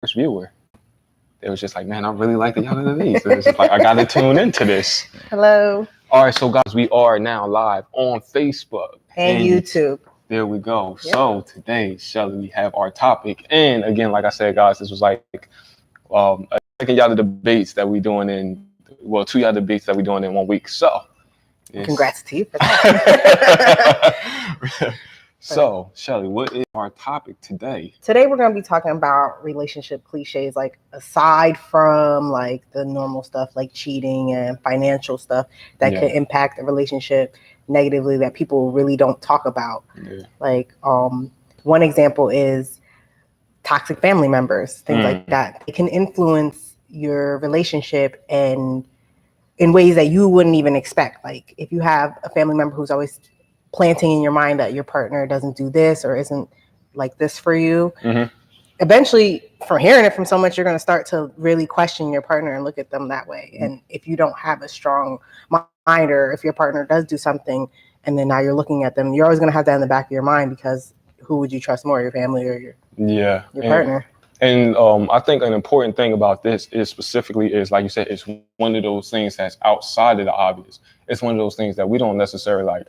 first viewer. They was just like, man, I really like the Yatta these. It's just like I gotta tune into this. Hello. All right, so guys, we are now live on Facebook And YouTube. There we go. Yep. So today, Shelly, we have our topic, and again, like I said, guys, this was like a second Yatta debates that we doing in 2 Yatta debates that we doing in 1 week. So congrats to you for that. So, Shelly, what is our topic today? Today we're going to be talking about relationship cliches, like aside from like the normal stuff like cheating and financial stuff that could impact a relationship negatively that people really don't talk about. Yeah. Like one example is toxic family members, things like that. It can influence your relationship and in ways that you wouldn't even expect. Like if you have a family member who's always planting in your mind that your partner doesn't do this or isn't like this for you, eventually from hearing it from so much, you're going to start to really question your partner and look at them that way. And if you don't have a strong mind, or if your partner does do something and then now you're looking at them, you're always going to have that in the back of your mind, because who would you trust more, your family or your partner? And I think an important thing about this is specifically is, like you said, it's one of those things that's outside of the obvious. It's one of those things that we don't necessarily like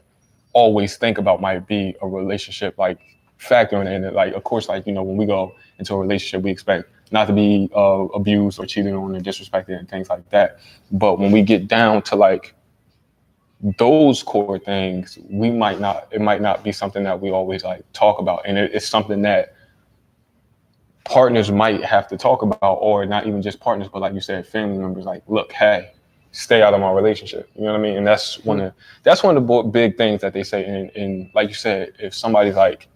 always think about might be a relationship like factoring in it. Like, of course, like, you know, when we go into a relationship, we expect not to be abused or cheated on or disrespected and things like that. But when we get down to like those core things, it might not be something that we always like talk about. And it's something that partners might have to talk about, or not even just partners, but like you said, family members, like, look, hey, stay out of my relationship. You know what I mean? And that's one of the big things that they say. And like you said, if somebody's like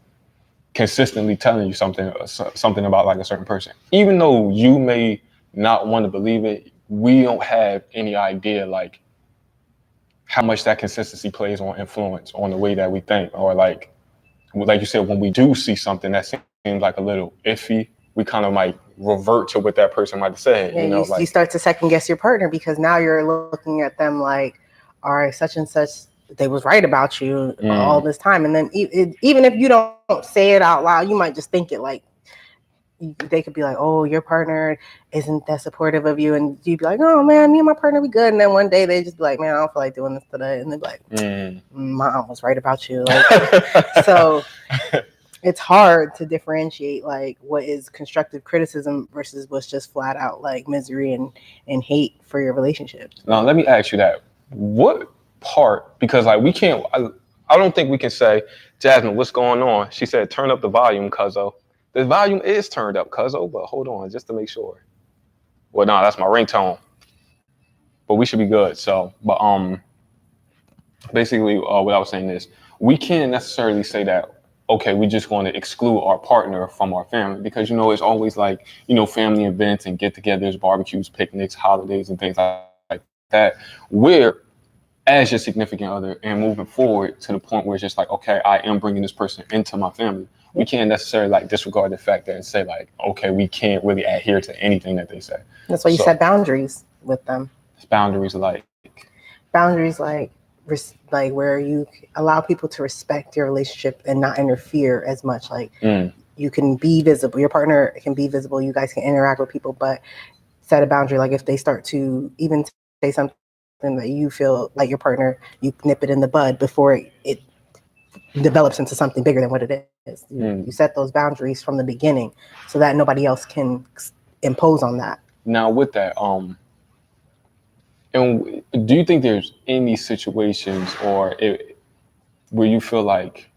consistently telling you something about like a certain person, even though you may not want to believe it, we don't have any idea like how much that consistency plays on influence on the way that we think. Or like you said, when we do see something that seems like a little iffy, we kind of might revert to what that person might have said. Yeah, you start to second guess your partner, because now you're looking at them like, all right, such and such, they was right about you all this time. And then even if you don't say it out loud, you might just think it. Like they could be like, oh, your partner isn't that supportive of you. And you'd be like, oh man, me and my partner, we good. And then one day they just be like, man, I don't feel like doing this today. And they'd be like, mom was right about you. Like, so it's hard to differentiate like what is constructive criticism versus what's just flat out like misery and hate for your relationship. Now, let me ask you that. What part, because like we can't, I don't think we can say, Jasmine, what's going on? She said, turn up the volume, cuzzo. The volume is turned up, cuzzo, but hold on, just to make sure. Well, no, that's my ringtone. But we should be good. So, but basically what I was saying is, we can't necessarily say that, okay, we're just going to exclude our partner from our family, because, you know, it's always like, you know, family events and get-togethers, barbecues, picnics, holidays, and things like that, where as your significant other and moving forward to the point where it's just like, okay, I am bringing this person into my family. We can't necessarily like disregard the fact that and say like, okay, we can't really adhere to anything that they say. That's why you set boundaries with them. Boundaries like where you allow people to respect your relationship and not interfere as much. Like you can be visible, your partner can be visible, you guys can interact with people, but set a boundary. Like if they start to even say something that you feel like your partner, you nip it in the bud before it develops into something bigger than what it is. You set those boundaries from the beginning so that nobody else can impose on that. Now with that, and do you think there's any situations where you feel like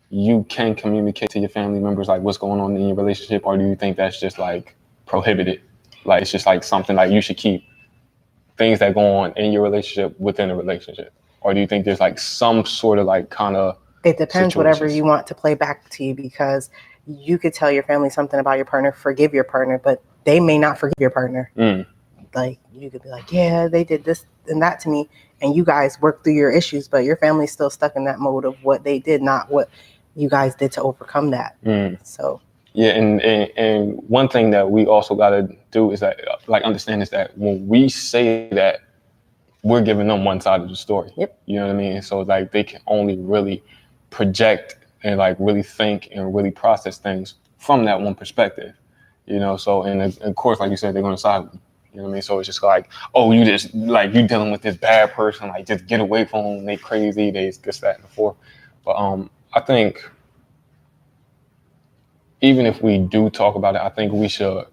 you can communicate to your family members like what's going on in your relationship, or do you think that's just like prohibited? Like it's just like something like you should keep things that go on in your relationship within a relationship? Or do you think there's like some sort of like kind of it depends, whatever you want to play back to you, because you could tell your family something about your partner, forgive your partner, but they may not forgive your partner. Like you could be like, yeah, they did this and that to me, and you guys work through your issues, but your family's still stuck in that mode of what they did, not what you guys did to overcome that. So yeah, and one thing that we also got to do is that like understand is that when we say that, we're giving them one side of the story. Yep. You know what I mean? So like they can only really project and like really think and really process things from that one perspective. you know. So and of course, like you said, they're gonna side with you. You know what I mean? So it's just like, oh, you just like you dealing with this bad person, like just get away from them. They crazy. They this, that, and the fourth. But I think even if we do talk about it, I think we should.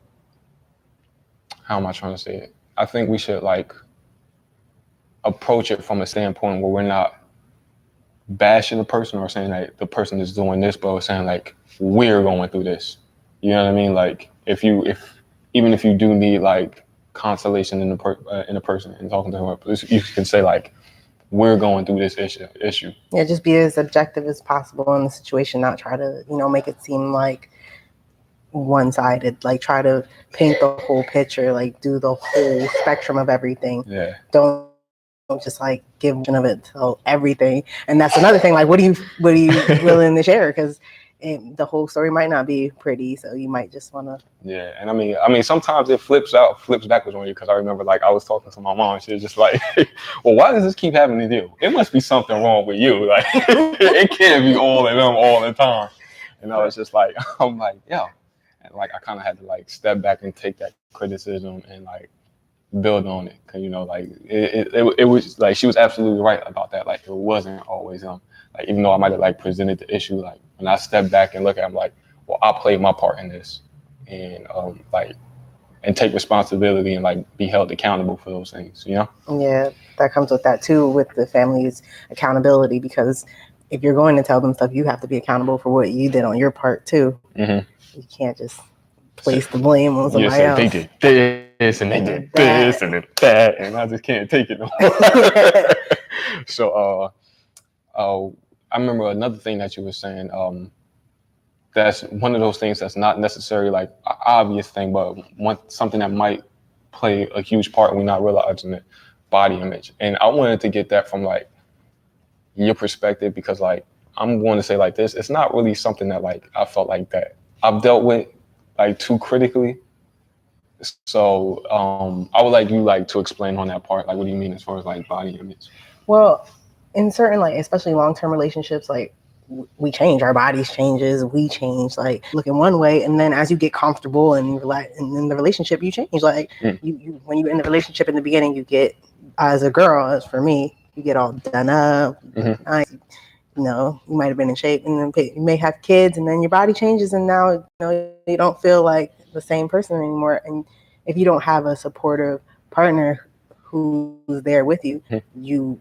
How am I trying to say it? I think we should like approach it from a standpoint where we're not bashing the person or saying that the person is doing this, but we're saying like we're going through this. You know what I mean? Like if even if you do need like consolation in the person and talking to her, you can say like we're going through this issue. Yeah, just be as objective as possible in the situation, not try to, make it seem like one-sided, like try to paint the whole picture, like do the whole spectrum of everything. Yeah. Don't just like give one of it to everything. And that's another thing, like what are you willing to share? Because the whole story might not be pretty, so you might just want to. Yeah, and I mean, sometimes it flips backwards on you. Because I remember, like, I was talking to my mom, and she was just like, "Well, why does this keep happening to you? It must be something wrong with you. Like, it can't be all of them all the time." And I was just like, I'm like, yeah, and like I kind of had to like step back and take that criticism and like build on it. Cause like it was like she was absolutely right about that. Like it wasn't always like even though I might have like presented the issue, like when I step back and look at it, I'm like, well, I played my part in this, and like and take responsibility and like be held accountable for those things, you know? Yeah, that comes with that too, with the family's accountability, because if you're going to tell them stuff, you have to be accountable for what you did on your part too. Mm-hmm. You can't just place the blame on somebody else. They did this and they did this and then that, and I just can't take it no more. So I remember another thing that you were saying. That's one of those things that's not necessarily like an obvious thing, but something that might play a huge part and we're not realizing it. Body image, and I wanted to get that from like your perspective, because like I'm going to say like this, it's not really something that like I felt like that I've dealt with like too critically. So I would like you like to explain on that part. Like, what do you mean as far as like body image? Well, in certain like especially long-term relationships, like we change, our bodies changes, we change, like look in one way, and then as you get comfortable and in the relationship, you change. Like you when you're in the relationship in the beginning, you get, as a girl, as for me, you get all done up, nice. You might have been in shape, and then you may have kids, and then your body changes, and now you don't feel like the same person anymore. And if you don't have a supportive partner who's there with you, you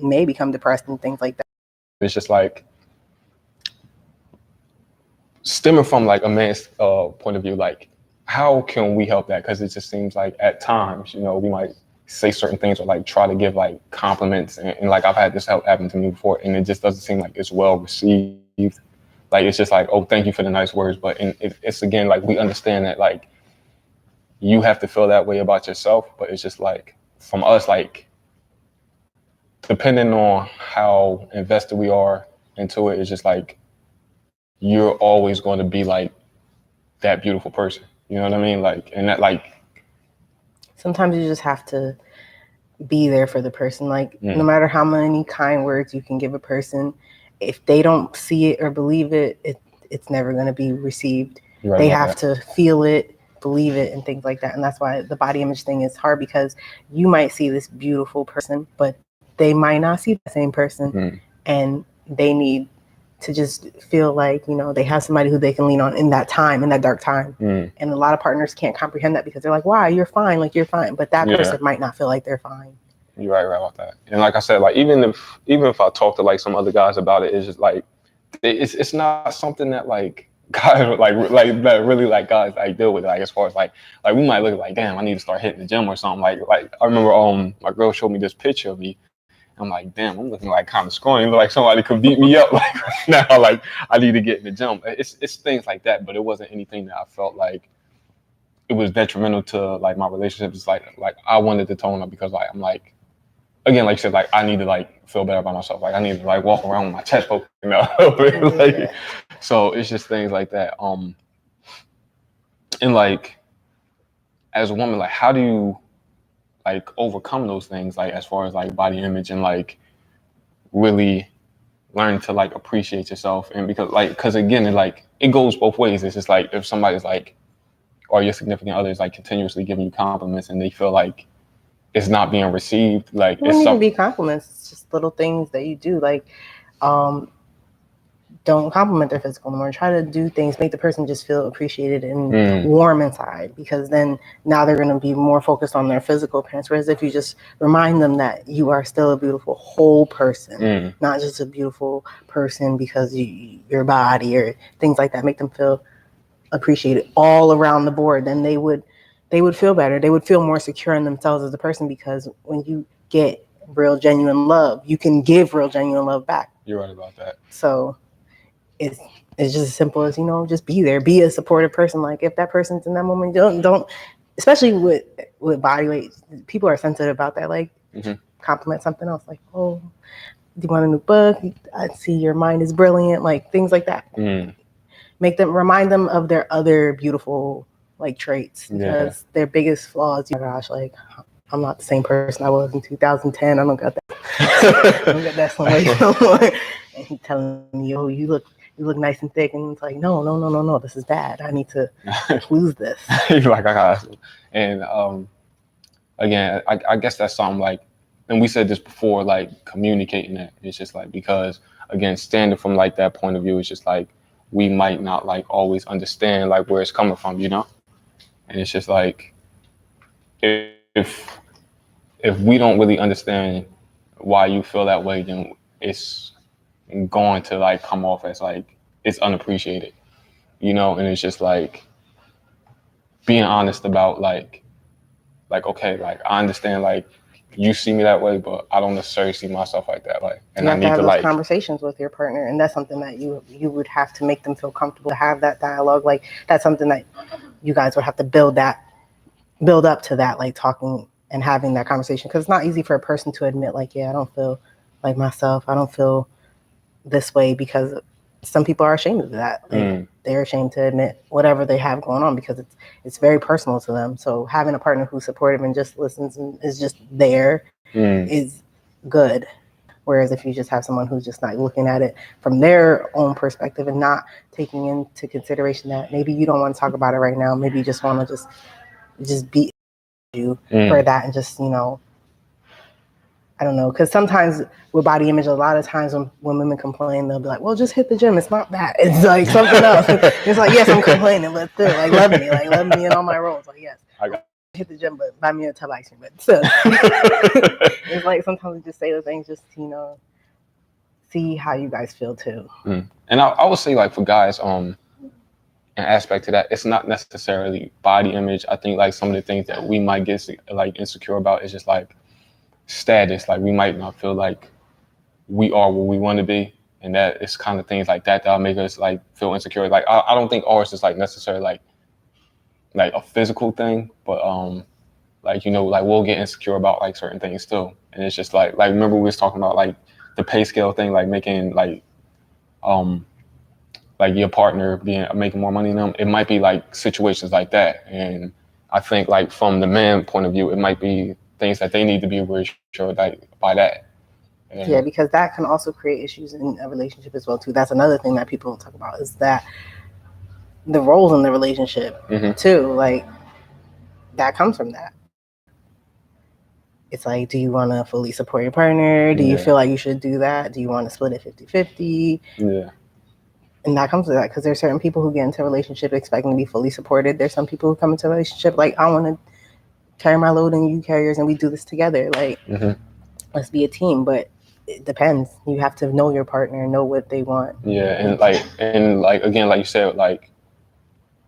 may become depressed and things like that. It's just like stemming from like a man's point of view, like how can we help that? Because it just seems like at times, we might say certain things or like try to give like compliments, and like I've had this happen to me before, and it just doesn't seem like it's well received. Like it's just like, oh, thank you for the nice words, but it's again like we understand that like you have to feel that way about yourself, but it's just like from us, like depending on how invested we are into it, it's just like you're always going to be like that beautiful person. You know what I mean? Like, and that like sometimes you just have to be there for the person. Like no matter how many kind words you can give a person, if they don't see it or believe it, it's never going to be received. Right, they have to feel it, believe it, and things like that. And that's why the body image thing is hard, because you might see this beautiful person, but they might not see the same person, and they need to just feel like, they have somebody who they can lean on in that time, in that dark time. And a lot of partners can't comprehend that, because they're like, why? You're fine. Like, you're fine. But that person might not feel like they're fine. You're right about that. And like I said, like even if I talk to like some other guys about it, it's just like it's not something that like guys like that really like guys like deal with. Like as far as like we might look like, damn, I need to start hitting the gym or something. Like I remember my girl showed me this picture of me. I'm like, damn, I'm looking like kind of scrawny. Like somebody could beat me up like right now. Like I need to get in the gym. It's things like that, but it wasn't anything that I felt like it was detrimental to like my relationship. It's like I wanted to tone up, because like I'm like, again, like you said, like I need to like feel better about myself. Like I need to like walk around with my chest open, like, so it's just things like that. And like as a woman, like how do you like overcome those things, like as far as like body image, and like really learn to like appreciate yourself? And because again, it goes both ways. It's just like if somebody's like or your significant other is like continuously giving you compliments and they feel like it's not being received, like it wouldn't even be compliments. It's just little things that you do, like don't compliment their physical anymore. Try to do things, make the person just feel appreciated and warm inside, because then now they're going to be more focused on their physical appearance. Whereas if you just remind them that you are still a beautiful whole person, not just a beautiful person because your body or things like that, make them feel appreciated all around the board, then they would feel better. They would feel more secure in themselves as a person, because when you get real genuine love, you can give real genuine love back. You're right about that. So it's just as simple as, just be there, be a supportive person. Like if that person's in that moment, don't especially with body weight, people are sensitive about that. Like compliment something else, like, oh, do you want a new book? I see your mind is brilliant, like things like that. Remind them of their other beautiful like traits, because their biggest flaws, oh my gosh, like I'm not the same person I was in 2010. I don't got that. I don't got that some weight no more. And he's telling me, oh, you look nice and thick, and it's like, no, this is bad. I need to lose this. Like I got it. And again, I guess that's something like, and we said this before, like communicating it. It's just like, because again, standing from like that point of view, it's just like we might not like always understand like where it's coming from, and it's just like if we don't really understand why you feel that way, then it's going to like come off as like it's unappreciated, and it's just like being honest about like okay, like I understand like you see me that way, but I don't necessarily see myself like that. Like, and you have I need to have to those like conversations with your partner, and that's something that you would have to make them feel comfortable to have that dialogue. Like that's something that you guys would have to build up to that, like talking and having that conversation, because it's not easy for a person to admit like, yeah, I don't feel like myself, I don't feel this way, because some people are ashamed of that. Like they're ashamed to admit whatever they have going on, because it's very personal to them. So having a partner who's supportive and just listens and is just there is good. Whereas if you just have someone who's just not looking at it from their own perspective and not taking into consideration that maybe you don't want to talk about it right now, maybe you just want to just be you for that, and just I don't know, because sometimes with body image, a lot of times when women complain, they'll be like, well, just hit the gym. It's not that. It's like something else. It's like, yes, I'm complaining, but still, like, love me in all my roles. Like, yes, hit the gym, but buy me a tub of ice cream. But still, it's like sometimes we just say those things just to, see how you guys feel too. And I would say like for guys, an aspect to that, it's not necessarily body image. I think like some of the things that we might get like insecure about is just like status. Like we might not feel like we are where we want to be, and that it's kind of things like that that'll make us like feel insecure. Like I don't think ours is like necessarily like a physical thing, but like like we'll get insecure about like certain things too. And it's just like remember we was talking about like the pay scale thing, like making like your partner making more money than them. It might be like situations like that, and I think like from the man point of view, it might be things that they need to be reassured by that. Yeah, because that can also create issues in a relationship as well too. That's another thing that people talk about, is that the roles in the relationship too. Like that comes from that. It's like, do you want to fully support your partner? Do you feel like you should do that? Do you want to split it 50-50? Yeah. And that comes with that, because there's certain people who get into a relationship expecting to be fully supported. There's some people who come into a relationship like, I want to carry my load and you carry yours, and we do this together. Like, let's be a team. But it depends. You have to know your partner and know what they want. Yeah, and like again, like you said, like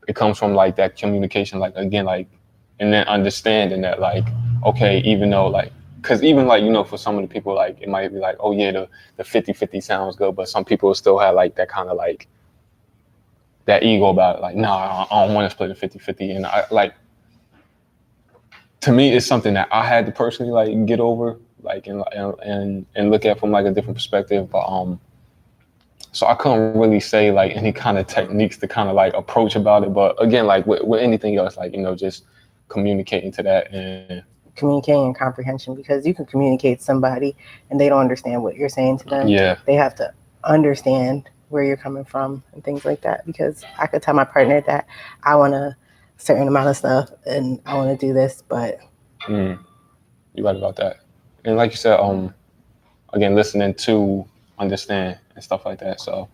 it comes from like that communication, like again, like, and then understanding that like, okay, even though like, because even like for some of the people, like it might be like, oh yeah, the 50-50 sounds good, but some people still have like that kind of like that ego about it, like, nah, I don't want to split it 50-50. And I like, to me, it's something that I had to personally like get over, like and look at from like a different perspective. But so I couldn't really say like any kind of techniques to kind of like approach about it. But again, like with anything else, like just communicating to that and communicating and comprehension, because you can communicate to somebody and they don't understand what you're saying to them. Yeah, they have to understand where you're coming from and things like that. Because I could tell my partner that I want to certain amount of stuff and I want to do this, but you're right about that. And like you said, again, listening to understand and stuff like that. So,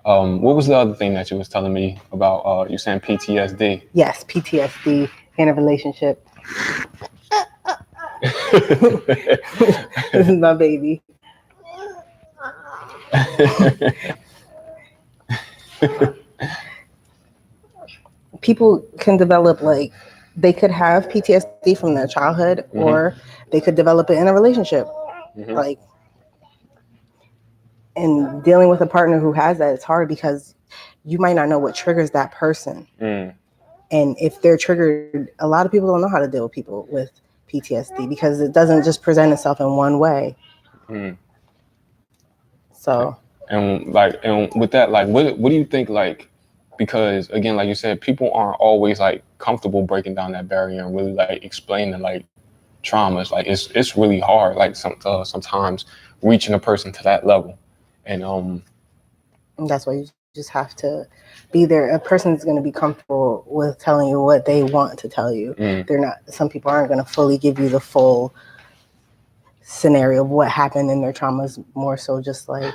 what was the other thing that you was telling me about? You saying PTSD? Yes, PTSD in a relationship. This is my baby. People can develop they could have PTSD from their childhood, or they could develop it in a relationship. Like, and dealing with a partner who has that, it's hard because you might not know what triggers that person. And if they're triggered, a lot of people don't know how to deal with people with PTSD because it doesn't just present itself in one way. So, and with that, like, what do you think, like, because again, like you said, people aren't always like comfortable breaking down that barrier and really like explaining like traumas. Like it's really hard, like sometimes reaching a person to that level. And that's why you just have to be there. A person's going to be comfortable with telling you what they want to tell you. They're not, some people aren't going to fully give you the full scenario of what happened in their traumas, more so just like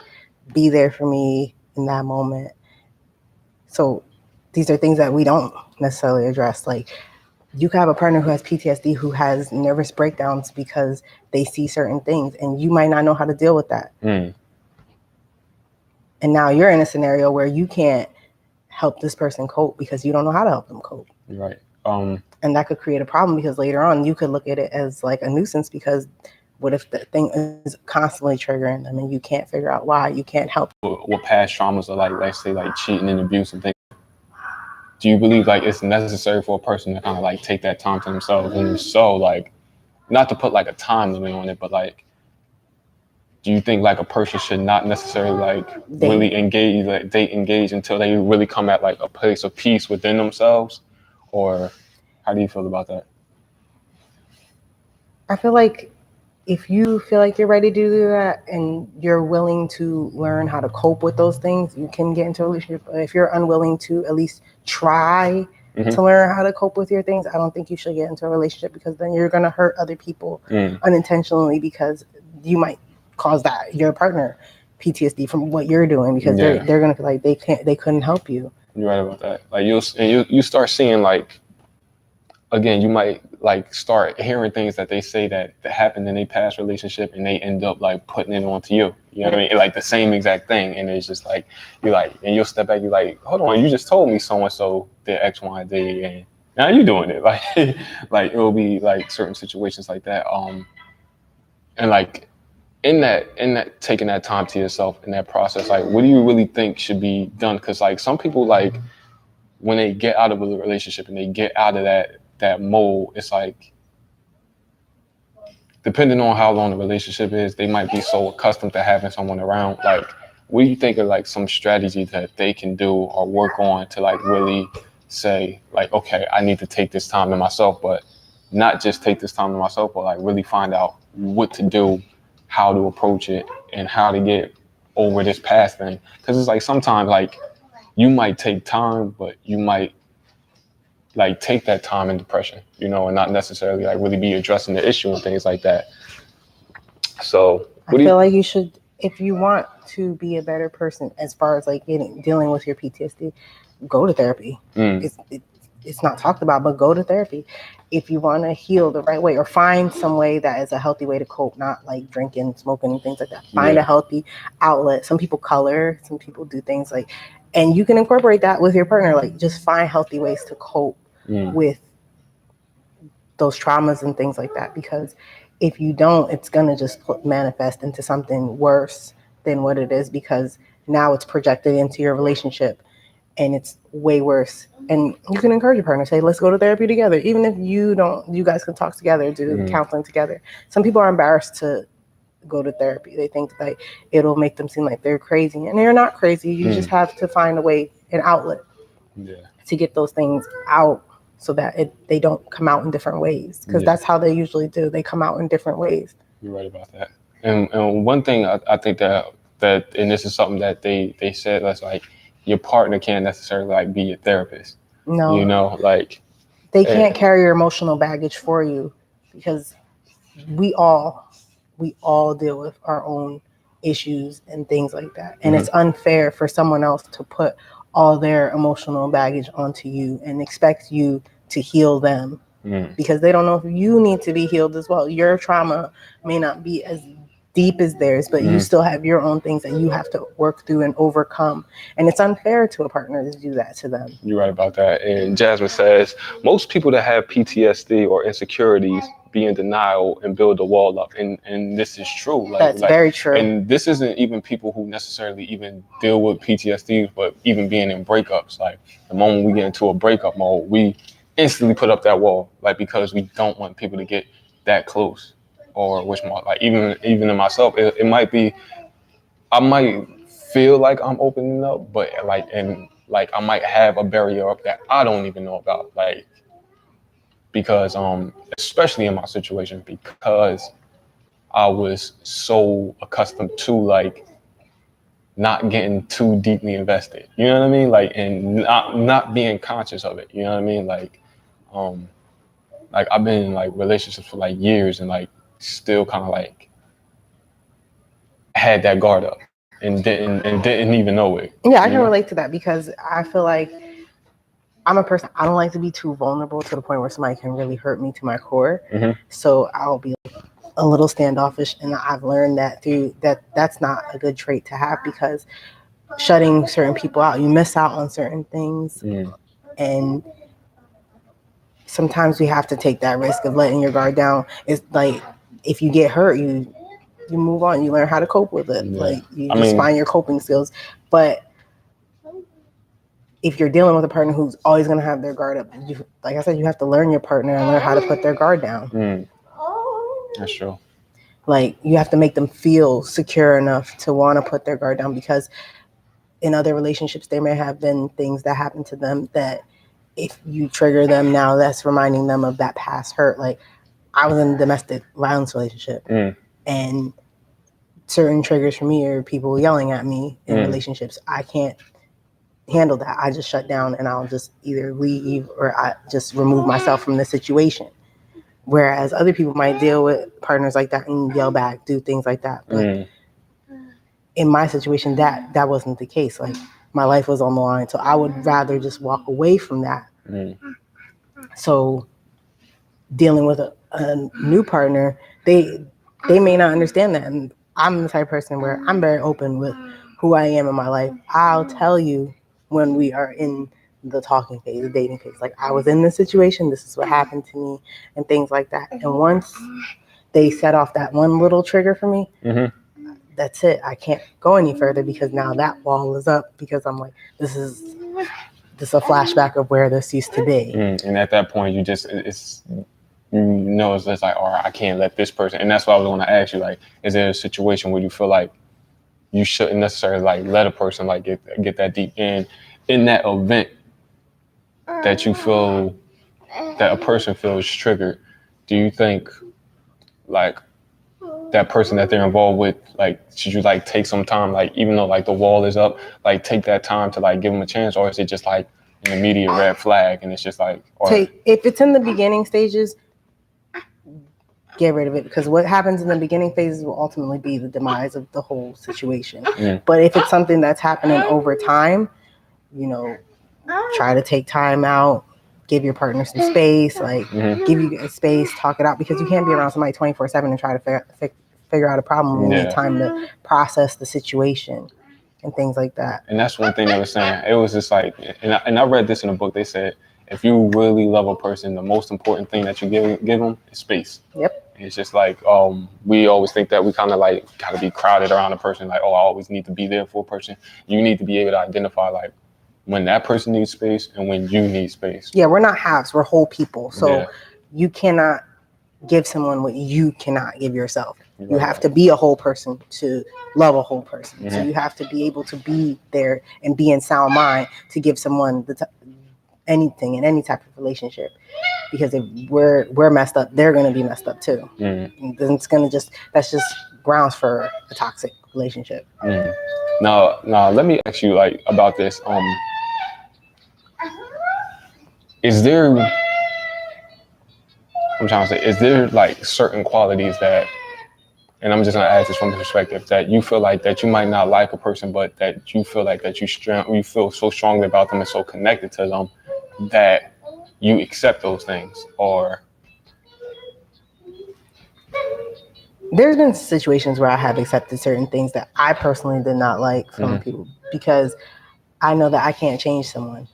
be there for me in that moment. So these are things that we don't necessarily address. Like, you could have a partner who has PTSD who has nervous breakdowns because they see certain things, and you might not know how to deal with that. And now you're in a scenario where you can't help this person cope because you don't know how to help them cope. Right. And that could create a problem because later on you could look at it as like a nuisance, because what if the thing is constantly triggering them and you can't figure out why? You can't help. What past traumas are like, let's say like cheating and abuse and things. Do you believe like it's necessary for a person to kind of like take that time to themselves? And so, like, not to put like a time limit on it, but like, do you think like a person should not necessarily like really engage, like they engage until they really come at like a place of peace within themselves? Or how do you feel about that? I feel like if you feel like you're ready to do that and you're willing to learn how to cope with those things, you can get into a relationship. But if you're unwilling to at least try to learn how to cope with your things, I don't think you should get into a relationship, because then you're going to hurt other people unintentionally, because you might cause that your partner PTSD from what you're doing, because they're going to feel like they couldn't help you. You're right about that. Like you start seeing, like, again, you might like start hearing things that they say that happened in a past relationship, and they end up like putting it onto you. You know what I mean? Like the same exact thing, and it's just like you're like, and you'll step back, you're like, hold on, you just told me so and so did X, Y, and Z, and now you're doing it. Like, like it'll be like certain situations like that. And like in that taking that time to yourself in that process, like, what do you really think should be done? Because like some people, like, when they get out of a relationship and they get out of that mold, it's like, depending on how long the relationship is, they might be so accustomed to having someone around. Like, what do you think are like some strategies that they can do or work on to like really say like, okay, I need to take this time to myself, but not just take this time to myself, but like really find out what to do, how to approach it, and how to get over this past thing? Because it's like sometimes like you might take time, but you might like take that time in depression, you know, and not necessarily like really be addressing the issue and things like that. So I feel like you should, if you want to be a better person as far as like dealing with your PTSD, go to therapy. It's not talked about, but go to therapy if you want to heal the right way, or find some way that is a healthy way to cope, not like drinking, smoking, and things like that. Find a healthy outlet. Some people color, some people do things like, and you can incorporate that with your partner. Like, just find healthy ways to cope with those traumas and things like that, because if you don't, it's going to just manifest into something worse than what it is, because now it's projected into your relationship and it's way worse. And you can encourage your partner, say, let's go to therapy together. Even if you guys can talk together, do counseling together. Some people are embarrassed to go to therapy. They think that it'll make them seem like they're crazy, and they're not crazy. You just have to find a way, an outlet to get those things out, so that they don't come out in different ways, because that's how they usually do. They come out in different ways. You're right about that. And one thing I think that and this is something that they said, that's like, your partner can't necessarily like be your therapist. No. You know, like They can't carry your emotional baggage for you, because we all deal with our own issues and things like that. And it's unfair for someone else to put all their emotional baggage onto you and expect you to heal them, because they don't know if you need to be healed as well. Your trauma may not be as deep as theirs, but you still have your own things that you have to work through and overcome. And it's unfair to a partner to do that to them. You're right about that. And Jasmine says, most people that have PTSD or insecurities be in denial and build a wall up. And this is true. That's very true. And this isn't even people who necessarily even deal with PTSD, but even being in breakups. Like, the moment we get into a breakup mode, we instantly put up that wall, like, because we don't want people to get that close. Or which, like, even in myself, it might be, I might feel like I'm opening up, but like I might have a barrier up that I don't even know about, like, because especially in my situation, because I was so accustomed to, like, not getting too deeply invested, you know what I mean, like, and not being conscious of it, you know what I mean, like I've been in, like, relationships for, like, years, and, like, still kind of, like, had that guard up and didn't even know it. Yeah, I can relate to that, because I feel like I'm a person, I don't like to be too vulnerable to the point where somebody can really hurt me to my core. So I'll be a little standoffish, and I've learned that that's not a good trait to have, because shutting certain people out, you miss out on certain things. And sometimes we have to take that risk of letting your guard down. It's like, if you get hurt, you move on, you learn how to cope with it. Like, you find your coping skills. But if you're dealing with a partner who's always going to have their guard up, like I said, you have to learn your partner and learn how to put their guard down. That's true. Like, you have to make them feel secure enough to want to put their guard down, because in other relationships, there may have been things that happened to them that, if you trigger them now, that's reminding them of that past hurt. Like, I was in a domestic violence relationship, and certain triggers for me are people yelling at me in relationships. I can't handle that. I just shut down, and I'll just either leave or I just remove myself from the situation. Whereas other people might deal with partners like that and yell back, do things like that. But in my situation, that wasn't the case. Like, my life was on the line, so I would rather just walk away from that. So dealing with a new partner, they may not understand that. And I'm the type of person where I'm very open with who I am in my life. I'll tell you when we are in the talking phase, the dating phase. Like, I was in this situation, this is what happened to me, and things like that. And once they set off that one little trigger for me, that's it. I can't go any further, because now that wall is up, because I'm like, this is a flashback of where this used to be. And at that point, it's just like, all right, I can't let this person. And that's why I was going to ask you, like, is there a situation where you feel like you shouldn't necessarily, like, let a person, like, get that deep in that event that you feel that a person feels triggered? Do you think, like, that person that they're involved with, like, should you, like, take some time, like, even though, like, the wall is up, like, take that time to, like, give them a chance? Or is it just, like, an immediate red flag, and it's just like, if it's in the beginning stages, get rid of it, because what happens in the beginning phases will ultimately be the demise of the whole situation. But if it's something that's happening over time, try to take time out, give your partner some space, like, give you space, talk it out, because you can't be around somebody 24/7 and try to figure out a problem. You need time to process the situation and things like that. And that's one thing they were saying. It was just like, and I read this in a book. They said, if you really love a person, the most important thing that you give them is space. Yep. It's just like, we always think that we kind of, like, got to be crowded around a person. Like, I always need to be there for a person. You need to be able to identify, like, when that person needs space and when you need space. Yeah, we're not halves, we're whole people. So you cannot give someone what you cannot give yourself. You have to be a whole person to love a whole person. So you have to be able to be there and be in sound mind to give someone anything in any type of relationship. Because if we're messed up, they're going to be messed up too. That's just grounds for a toxic relationship. Now, let me ask you, like, about this. Is there I'm trying to say, is there like certain qualities that, and I'm just gonna ask this from the perspective that you feel like that you might not like a person, but that you feel like that you feel so strongly about them and so connected to them that you accept those things, or there's been situations where I have accepted certain things that I personally did not like from people because I know that I can't change someone.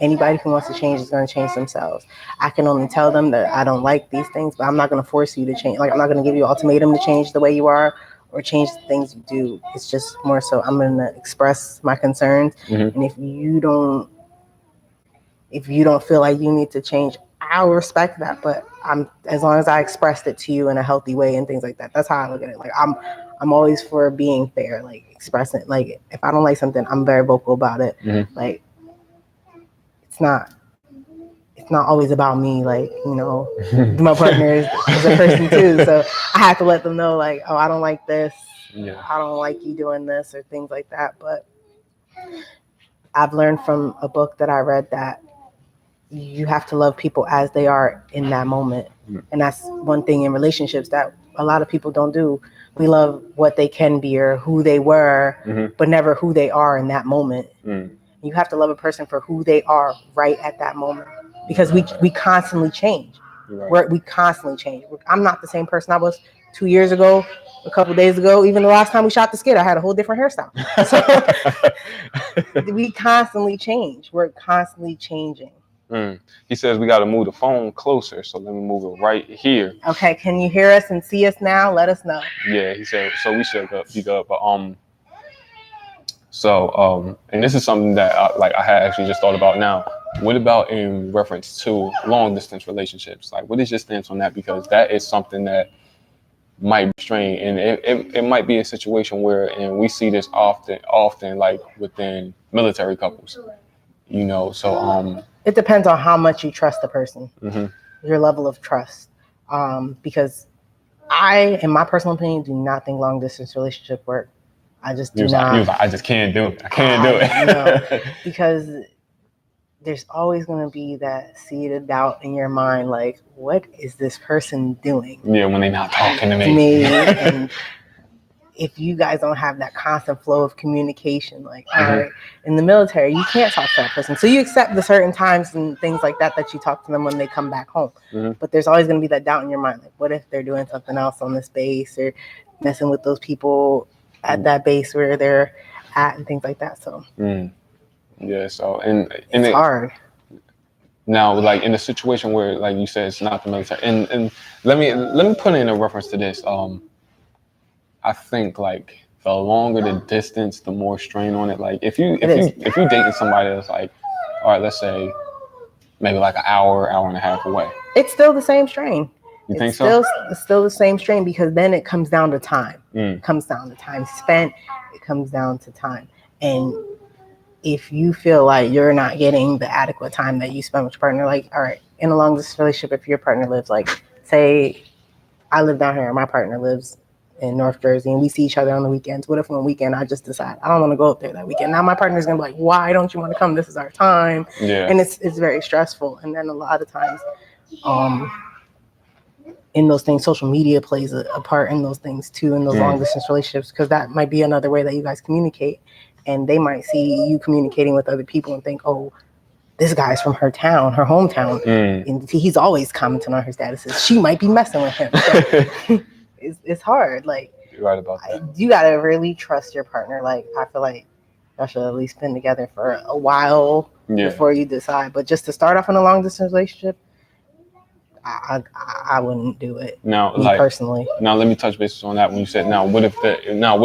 Anybody who wants to change is going to change themselves. I can only tell them that I don't like these things, but I'm not going to force you to change. Like, I'm not going to give you an ultimatum to change the way you are or change the things you do. It's just more so I'm going to express my concerns. And if you don't feel like you need to change, I'll respect that. But as long as I expressed it to you in a healthy way and things like that. That's how I look at it. Like, I'm always for being fair, like expressing. Like, if I don't like something, I'm very vocal about it. Like, it's not always about me. Like, my partner is a person too, so I have to let them know, like, oh, I don't like this. I don't like you doing this or things like that. But I've learned from a book that I read that you have to love people as they are in that moment. And that's one thing in relationships that a lot of people don't do. We love what they can be or who they were, but never who they are in that moment. You have to love a person for who they are right at that moment, because we constantly change. We constantly change. I'm not the same person I was 2 years ago, a couple of days ago. Even the last time we shot the skit, I had a whole different hairstyle. So we constantly change. We're constantly changing. He says we got to move the phone closer, so let me move it right here. Okay, can you hear us and see us now? Let us know. Yeah, he said so. We should be good, but So, and this is something that I had actually just thought about now. What about in reference to long distance relationships? Like, what is your stance on that? Because that is something that might be strained, and it might be a situation where, and we see this often like within military couples, So, it depends on how much you trust the person, your level of trust. Because I, in my personal opinion, do not think long distance relationship work. I just do not. He was like, I just can't do it. I can't do it. Because there's always going to be that seed of doubt in your mind, like, what is this person doing? Yeah, when they're not talking to me. And if you guys don't have that constant flow of communication, like, all right, in the military, you can't talk to that person. So you accept the certain times and things like that you talk to them when they come back home. But there's always going to be that doubt in your mind, like, what if they're doing something else on this base or messing with those people at that base where they're at and things like that. So yeah, so and it's hard. Now, like in a situation where, like you said, it's not the military, and let me put in a reference to this. I think like the longer the distance, the more strain on it. Like if you dating somebody that's like, all right, let's say maybe like an hour and a half away, it's still the same strain. You think so? It's still the same strain, because then it comes down to time. It comes down to time spent. It comes down to time. And if you feel like you're not getting the adequate time that you spend with your partner, like, all right, in a long distance relationship, if your partner lives, like, say I live down here and my partner lives in North Jersey and we see each other on the weekends, what if one weekend I just decide I don't want to go up there that weekend? Now my partner's going to be like, why don't you want to come? This is our time. Yeah. And it's very stressful. And then a lot of times, in those things, social media plays a part in those things too, in those long distance relationships, because that might be another way that you guys communicate. And they might see you communicating with other people and think, oh, this guy's from her town, her hometown. And he's always commenting on her statuses. She might be messing with him. So it's hard. Like, you're right about that. You got to really trust your partner. Like, I feel like y'all should at least been together for a while before you decide. But just to start off in a long distance relationship, I wouldn't do it. Now, personally. Now, let me touch bases on that. When you said, what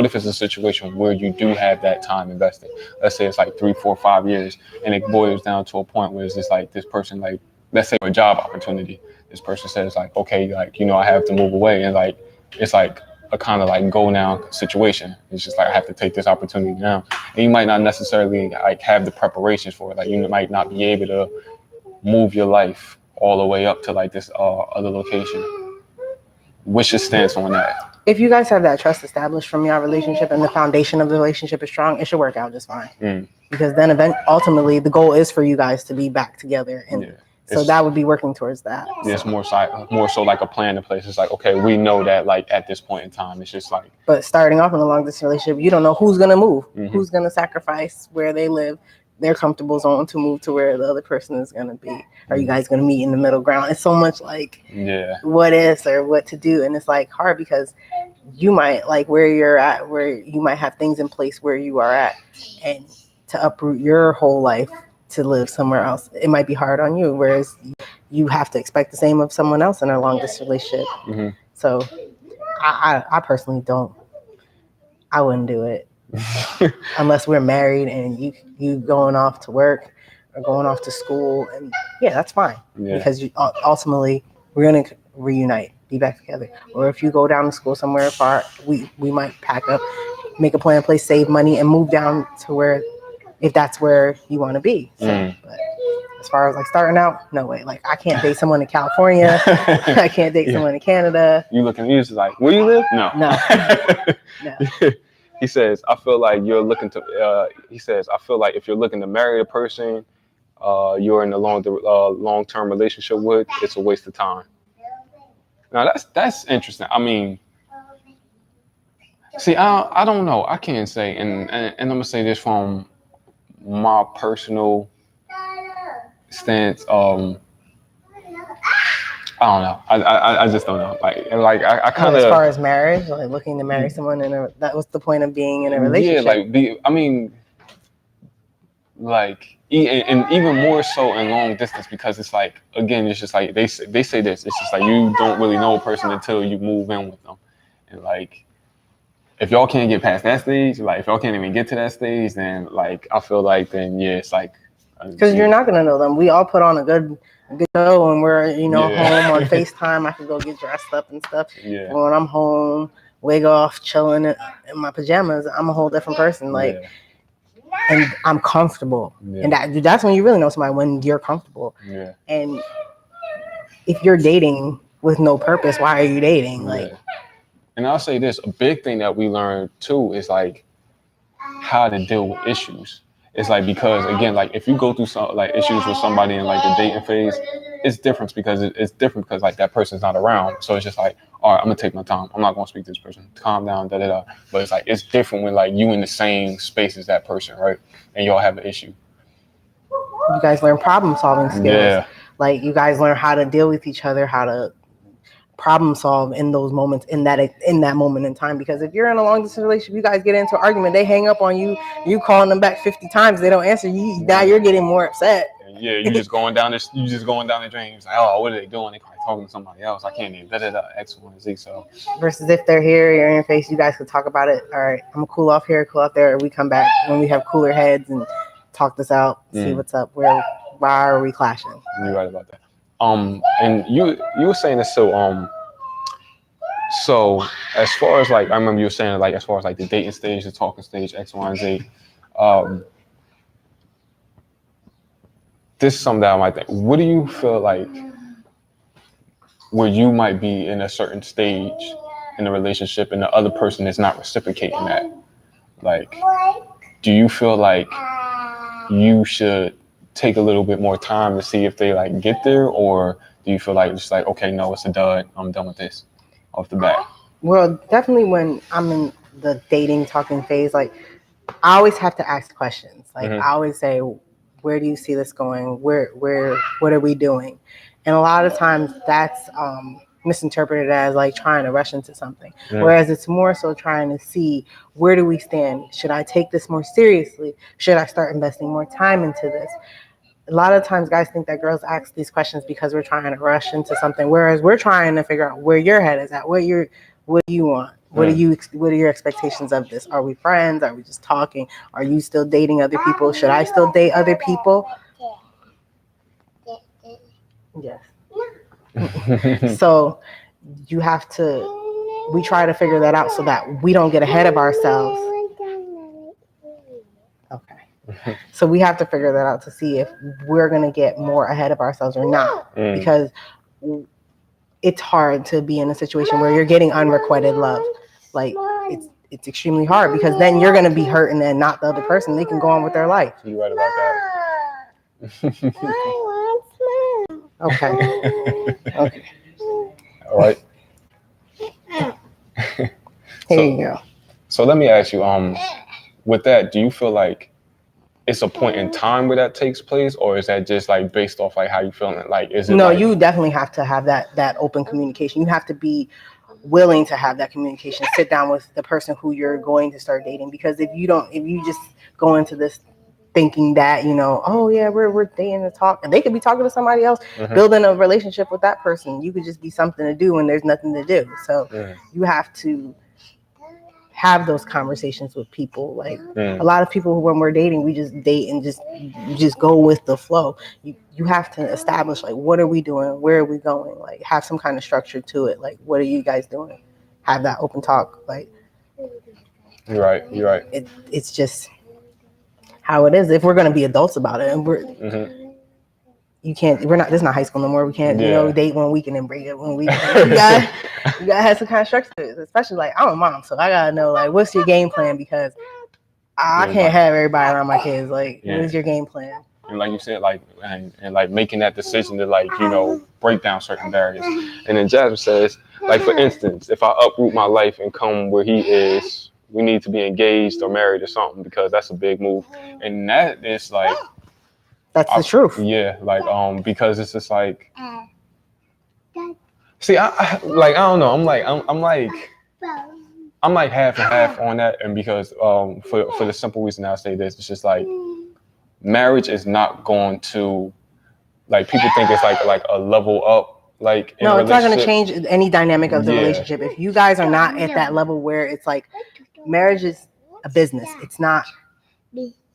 if it's a situation where you do have that time invested? Let's say it's like 3, 4, 5 years, and it boils down to a point where it's just like this person, like, let's say a job opportunity. This person says like, okay, like, I have to move away, and like it's like a kind of like go now situation. It's just like I have to take this opportunity now, and you might not necessarily like have the preparations for it. Like you might not be able to move your life all the way up to like this other location. What's your stance on that? If you guys have that trust established from your relationship and the foundation of the relationship is strong, it should work out just fine. Because then ultimately the goal is for you guys to be back together and So that would be working towards that. It's more so like a plan in place. It's like, okay, we know that like at this point in time, it's just like. But starting off in a long distance relationship, you don't know who's gonna move, who's gonna sacrifice where they live, their comfortable zone to move to where the other person is gonna be. Are you guys gonna meet in the middle ground? It's so much like what is or what to do, and it's like hard because you might like where you're at, where you might have things in place where you are at, and to uproot your whole life to live somewhere else, it might be hard on you, whereas you have to expect the same of someone else in a long distance relationship. So I personally I wouldn't do it unless we're married and you going off to work or going off to school, and that's fine because ultimately we're gonna reunite, be back together. Or if you go down to school somewhere far, we might pack up, make a plan, place, save money, and move down to where, if that's where you want to be. So, but as far as like starting out, no way. Like I can't date someone in California. I can't date someone in Canada. You looking, you just like, where you live? No. No. He says, I feel like you're looking to. He says, I feel like if you're looking to marry a person, you're in a long-term relationship with, it's a waste of time. Now that's interesting. I mean, see, I don't know. I can't say, and I'm gonna say this from my personal stance. I don't know. I just don't know. Like I kind of, as far as marriage, like looking to marry someone that was the point of being in a relationship. Like and even more so in long distance, because it's like, again, it's just like they say this. It's just like you don't really know a person until you move in with them, and like if y'all can't get past that stage, like if y'all can't even get to that stage, then like I feel like then it's like because you're not gonna know them. We all put on a good show when we're home on FaceTime. I can go get dressed up and stuff. Yeah. When I'm home, wig off, chilling in my pajamas, I'm a whole different person. Like, and I'm comfortable, and that's when you really know somebody, when you're comfortable. Yeah. And if you're dating with no purpose, why are you dating? Like, and I'll say this: a big thing that we learned too is like how to deal with issues. It's like, because again, like if you go through some like issues with somebody in like the dating phase, it's different because like that person's not around. So it's just like, all right, I'm gonna take my time. I'm not gonna speak to this person. Calm down, da da da. But it's like it's different when like you in the same space as that person, right? And y'all have an issue. You guys learn problem solving skills. Yeah. Like you guys learn how to deal with each other, how to problem solve in those moments, in that moment in time. Because if you're in a long distance relationship, you guys get into an argument, they hang up on you, you calling them back 50 times, they don't answer you, now you're getting more upset. Yeah, you just going down the drain. It's like, oh, what are they doing? They probably talking to somebody else. I can't even X, Y, and Z. So versus if they're here, you're in your face, you guys could talk about it. All right, I'm gonna cool off here, cool off there. We come back when we have cooler heads and talk this out, see what's up. Why are we clashing? You're right about that. And you were saying this, so as far as like, I remember you were saying like as far as like the dating stage, the talking stage, X, Y, and Z. This is something that I might think. What do you feel like where you might be in a certain stage in a relationship and the other person is not reciprocating that? Like, do you feel like you should take a little bit more time to see if they like get there, or do you feel like it's like, okay, no, it's a dud, I'm done with this off the bat? Well, definitely when I'm in the dating talking phase, like I always have to ask questions. Like I always say, where do you see this going? What are we doing? And a lot of times that's misinterpreted as like trying to rush into something. Whereas it's more so trying to see, where do we stand? Should I take this more seriously? Should I start investing more time into this? A lot of times guys think that girls ask these questions because we're trying to rush into something, whereas we're trying to figure out where your head is at, what do you want? What are your expectations of this? Are we friends? Are we just talking? Are you still dating other people? Should I still date other people? Yes. So we try to figure that out so that we don't get ahead of ourselves. Okay. So we have to figure that out to see if we're going to get more ahead of ourselves or not. Because it's hard to be in a situation where you're getting unrequited love. Like it's extremely hard, because then you're going to be hurting and not the other person. They can go on with their life. You're right about that. Okay. Okay. All right. Here So you go. so let me ask you, with that, do you feel like it's a point in time where that takes place, or is that just like based off like how you feeling? Like, is it No, like you definitely have to have that open communication. You have to be willing to have that communication. Sit down with the person who you're going to start dating, because if you just go into this thinking that, oh yeah, we're dating to talk, and they could be talking to somebody else, building a relationship with that person. You could just be something to do when there's nothing to do. So you have to have those conversations with people. Like a lot of people, when we're dating, we just date and just go with the flow. You have to establish, like, what are we doing, where are we going, like have some kind of structure to it. Like, what are you guys doing? Have that open talk. Like, you're right. It's just how it is. If we're going to be adults about it, and you can't, we're not, this is not high school no more. We can't, date one week and then break up one week. You gotta have some kind of structure to it. Especially, like, I'm a mom, so I gotta know, like, what's your game plan, because I can't have everybody around my kids. Like, what is your game plan? And like you said, like, and like making that decision to, like, break down certain barriers. And then Jasmine says, like, for instance, if I uproot my life and come where he is, we need to be engaged or married or something, because that's a big move. And that is like, that's the truth. Yeah, like, because it's just like, see, I like, I don't know. I'm like half and half on that, and because for the simple reason I say this, it's just like marriage is not going to, like, people think it's like a level up, like, no, it's not going to change any dynamic of the relationship. If you guys are not at that level where it's like, marriage is a business. It's not.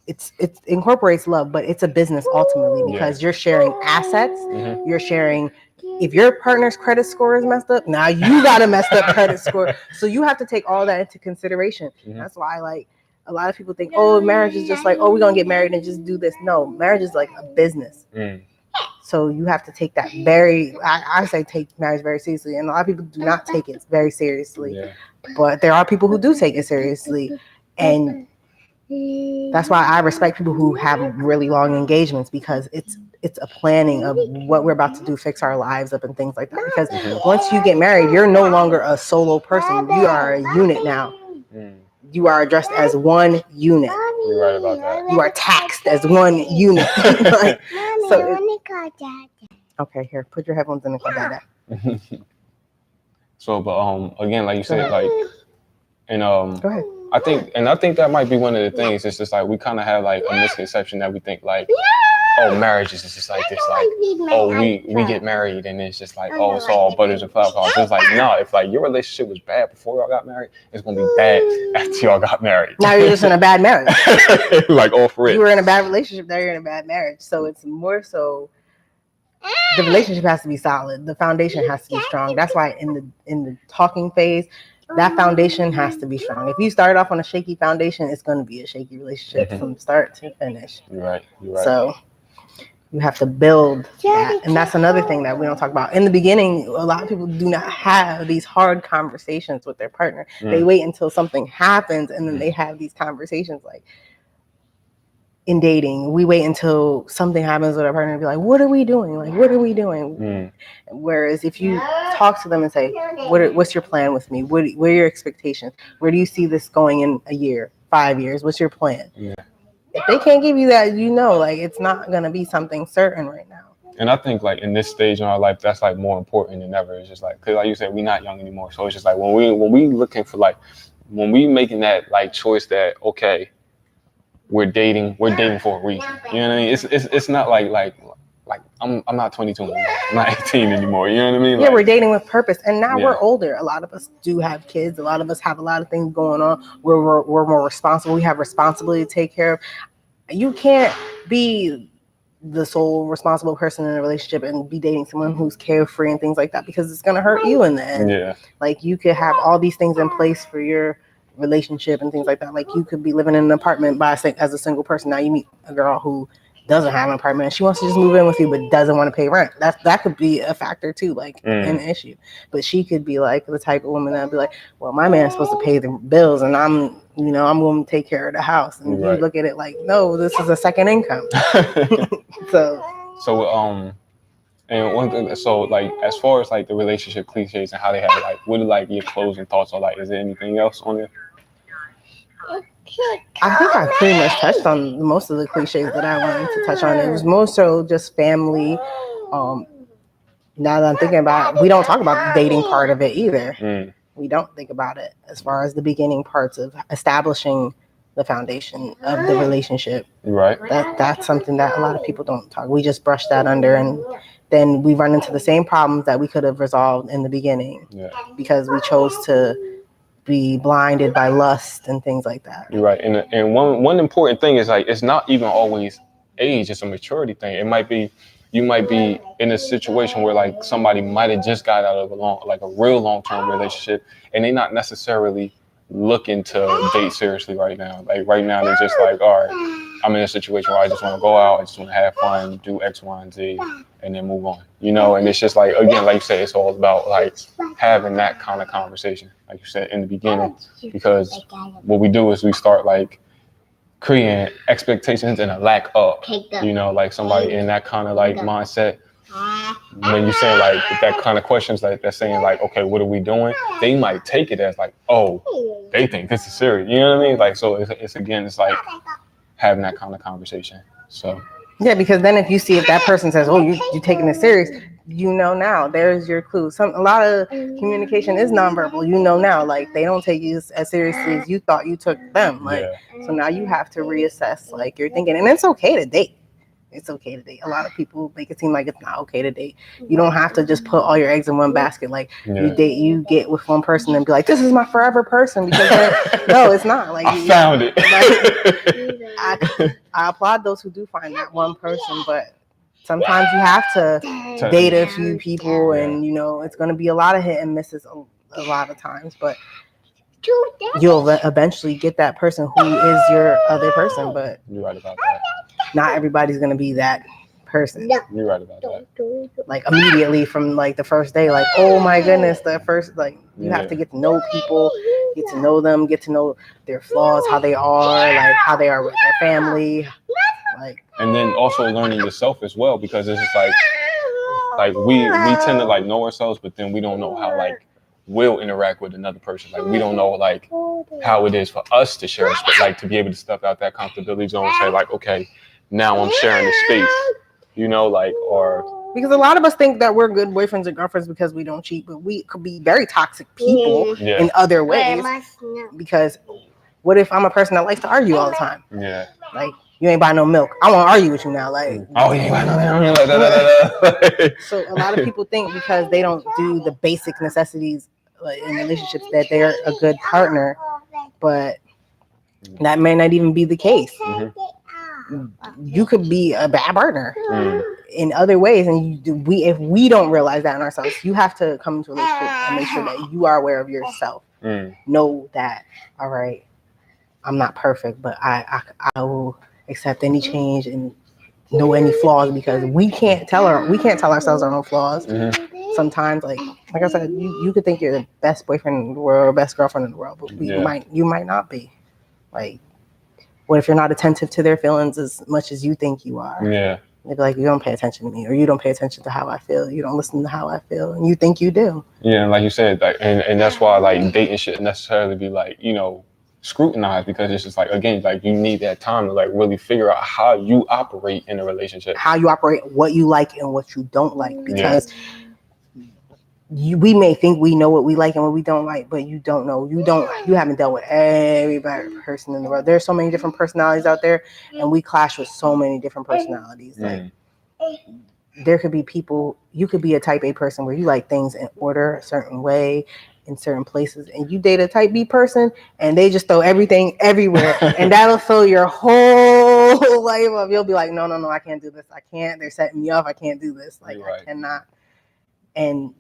It incorporates love, but it's a business ultimately, because you're sharing assets. You're sharing. If your partner's credit score is messed up, now you got a messed up credit score. So you have to take all that into consideration. That's why, like, a lot of people think, oh, marriage is just like, oh, we're gonna get married and just do this. No, marriage is like a business. So you have to take that I say take marriage very seriously, and a lot of people do not take it very seriously. But there are people who do take it seriously, and that's why I respect people who have really long engagements, because it's a planning of what we're about to do, fix our lives up and things like that. Because once you get married, you're no longer a solo person. You are a unit now. You are addressed as one unit. You're right about that. You are taxed as one unit. Okay, here, put your headphones in and call Dad. So, but again, like you said, like, and go ahead. I think that might be one of the things. It's just like we kind of have like a misconception that we think like, oh, marriage is just like this, like, oh, we get married and it's just like, oh, it's all butters and flowers. It's like, no, if like your relationship was bad before y'all got married, it's gonna be bad after y'all got married. Now you're just in a bad marriage. Like, all for it. You were in a bad relationship, now you're in a bad marriage. So it's more so the relationship has to be solid. The foundation has to be strong. That's why in the talking phase, that foundation has to be strong. If you start off on a shaky foundation, it's going to be a shaky relationship from start to finish. You're right. So you have to build that. And that's another thing that we don't talk about. In the beginning, a lot of people do not have these hard conversations with their partner. They wait until something happens and then they have these conversations. Like, in dating, we wait until something happens with our partner and be like, what are we doing? Like, what are we doing? Whereas if you talk to them and say, what's your plan with me? What are your expectations? Where do you see this going in a year, 5 years? What's your plan? If they can't give you that, like, it's not going to be something certain right now. And I think, like, in this stage in our life, that's like more important than ever. It's just like, because like you said, we're not young anymore. So it's just like when we looking for, like, when we making that like choice that, okay, we're dating for a reason. You know what I mean? It's not like I'm not 22 anymore. I'm not 18 anymore. You know what I mean? Yeah, like, we're dating with purpose. And now we're older. A lot of us do have kids. A lot of us have a lot of things going on. We're more responsible. We have responsibility to take care of. You can't be the sole responsible person in a relationship and be dating someone who's carefree and things like that, because it's going to hurt you in the end. Yeah. Like, you could have all these things in place for your relationship and things like that. Like, you could be living in an apartment as a single person. Now you meet a girl who doesn't have an apartment and she wants to just move in with you but doesn't want to pay rent. That could be a factor too, like an issue. But she could be like the type of woman that'd be like, well, my man's supposed to pay the bills and I'm going to take care of the house. And you look at it like, no, this is a second income. So And one thing, so like as far as like the relationship cliches and how they have like, what are like your closing thoughts or like, is there anything else on it? I think I pretty much touched on most of the cliches that I wanted to touch on. It was more so just family. Now that I'm thinking about it, we don't talk about the dating part of it either. We don't think about it as far as the beginning parts of establishing the foundation of the relationship. Right. That's something that a lot of people don't talk. We just brush that under, and then we run into the same problems that we could have resolved in the beginning because we chose to be blinded by lust and things like that. You're right. And one important thing is like, it's not even always age, it's a maturity thing. It might be, you might be in a situation where like somebody might have just got out of a real long-term relationship, and they're not necessarily looking to date seriously right now. Like right now, they're just like, all right, I'm in a situation where I just want to go out, I just want to have fun, do X, Y, and Z, and then move on. You know, and it's just like, again, like you said, it's all about like having that kind of conversation, like you said in the beginning, because what we do is we start like creating expectations and a lack of, you know, like somebody in that kind of like mindset. When you say like that kind of questions, like they're saying like, okay, what are we doing? They might take it as like, oh, they think this is serious. You know what I mean? Like, so it's again, it's like having that kind of conversation. So yeah, because then if you see if that person says, oh, you're taking this serious, you know now, there's your clue. A lot of communication is nonverbal. You know now, like they don't take you as seriously as you thought you took them. Like, so now you have to reassess like your thinking, and it's okay to date. It's okay to date. A lot of people make it seem like it's not okay to date. You don't have to just put all your eggs in one basket. Like you get with one person and be like, this is my forever person, because no, it's not. Like I found it. Like, I applaud those who do find that one person, but sometimes you have to date a few people, and you know it's going to be a lot of hit and misses a lot of times, but you'll eventually get that person who is your other person. But you're right about that. Not everybody's going to be that person. You're right about that. Like immediately from like the first day, like, oh my goodness, the first, like you have to get to know people, get to know them, get to know their flaws, how they are, like how they are with their family, like. And then also learning yourself as well, because it's just like we tend to like know ourselves, but then we don't know how like we'll interact with another person. Like we don't know like how it is for us to share, but like to be able to step out that comfortability zone and say like, okay, now I'm sharing the space, you know, like, or because a lot of us think that we're good boyfriends and girlfriends because we don't cheat, but we could be very toxic people in other ways. Because what if I'm a person that likes to argue all the time? Yeah. Like, you ain't buy no milk, I want to argue with you now. Like, oh, you ain't buy no milk. So a lot of people think because they don't do the basic necessities like, in relationships that they're a good partner, but that may not even be the case. You could be a bad partner in other ways, and if we don't realize that in ourselves, you have to come into a relationship and make sure that you are aware of yourself. Know that, all right, I'm not perfect, but I will accept any change and know any flaws, because we can't tell ourselves our own flaws. Sometimes, like I said, you could think you're the best boyfriend in the world or best girlfriend in the world, but you might not be. Like, what if you're not attentive to their feelings as much as you think you are? Yeah. They'd be like, you don't pay attention to me, or you don't pay attention to how I feel. You don't listen to how I feel, and you think you do. Yeah, like you said, like, and that's why like dating shouldn't necessarily be like, you know, scrutinized, because it's just like, again, like you need that time to like really figure out how you operate in a relationship, how you operate, what you like and what you don't like, because we may think we know what we like and what we don't like, but you don't know. You haven't dealt with every person in the world. There's so many different personalities out there, and we clash with so many different personalities. Like, there could be people, you could be a type A person where you like things in order, a certain way, in certain places, and you date a type B person and they just throw everything everywhere, and that'll fill your whole life up. You'll be like, no, I can't do this. I can't. They're setting me up. I can't do this. Like, I cannot. And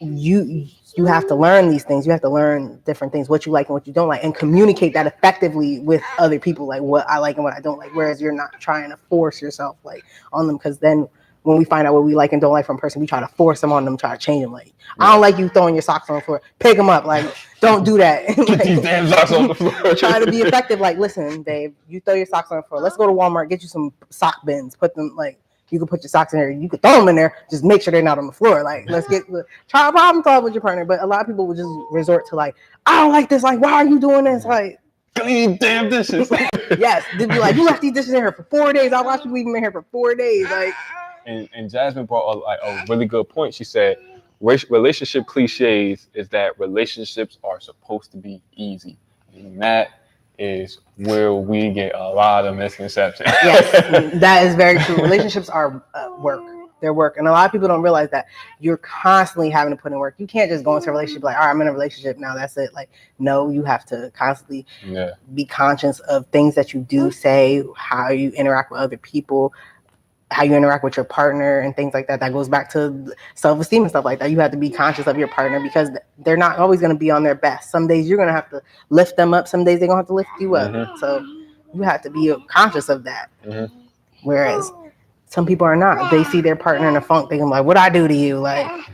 you have to learn these things. You have to learn different things, what you like and what you don't like, and communicate that effectively with other people, like what I like and what I don't like. Whereas you're not trying to force yourself like on them, because then when we find out what we like and don't like from a person, we try to force them on them, try to change them. Like, I don't like you throwing your socks on the floor. Pick them up. Like, don't do that. Get these damn socks on the floor. Try to be effective. Like, listen, babe, you throw your socks on the floor. Let's go to Walmart, get you some sock bins. Put them, like, You can put your socks in there. You could throw them in there. Just make sure they're not on the floor. Like, try a problem solve with your partner. But a lot of people will just resort to like, I don't like this. Like, why are you doing this? Like, clean damn dishes. Yes, they'd be like, you left these dishes in here for 4 days. I watched you leave them in here for 4 days. Like, and Jasmine brought a really good point. She said, relationship cliches is that relationships are supposed to be easy, and that is where we get a lot of misconceptions. Yes, that is very true. Relationships are work. They're work. And a lot of people don't realize that you're constantly having to put in work. You can't just go into a relationship like, all right, I'm in a relationship now, that's it. Like, no, you have to constantly be conscious of things that you do say, how you interact with other people, how you interact with your partner and things like that. That goes back to self-esteem and stuff like that. You have to be conscious of your partner because they're not always going to be on their best. Some days you're going to have to lift them up. Some days they're going to have to lift you up. So you have to be conscious of that. Whereas some people are not. They see their partner in a funk. They can be like, what I do to you? Like,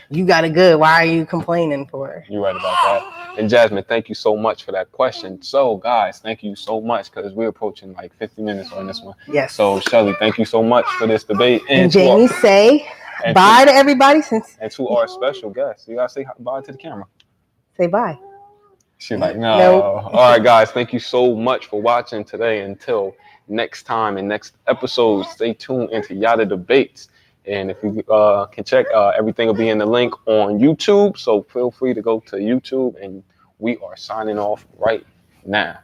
you got it good. Why are you complaining for? You're right about that. And Jasmine, thank you so much for that question. So guys, thank you so much because we're approaching like 50 minutes on this one. Yes. So Shelly, thank you so much for this debate. And Jamie, say bye to everybody. And to our special guest. You gotta say bye to the camera. Say bye. She's like, no. All right, guys, thank you so much for watching today. Until next time and next episode, stay tuned into Yatta Debates. And if you can check, everything will be in the link on YouTube. So feel free to go to YouTube, and we are signing off right now.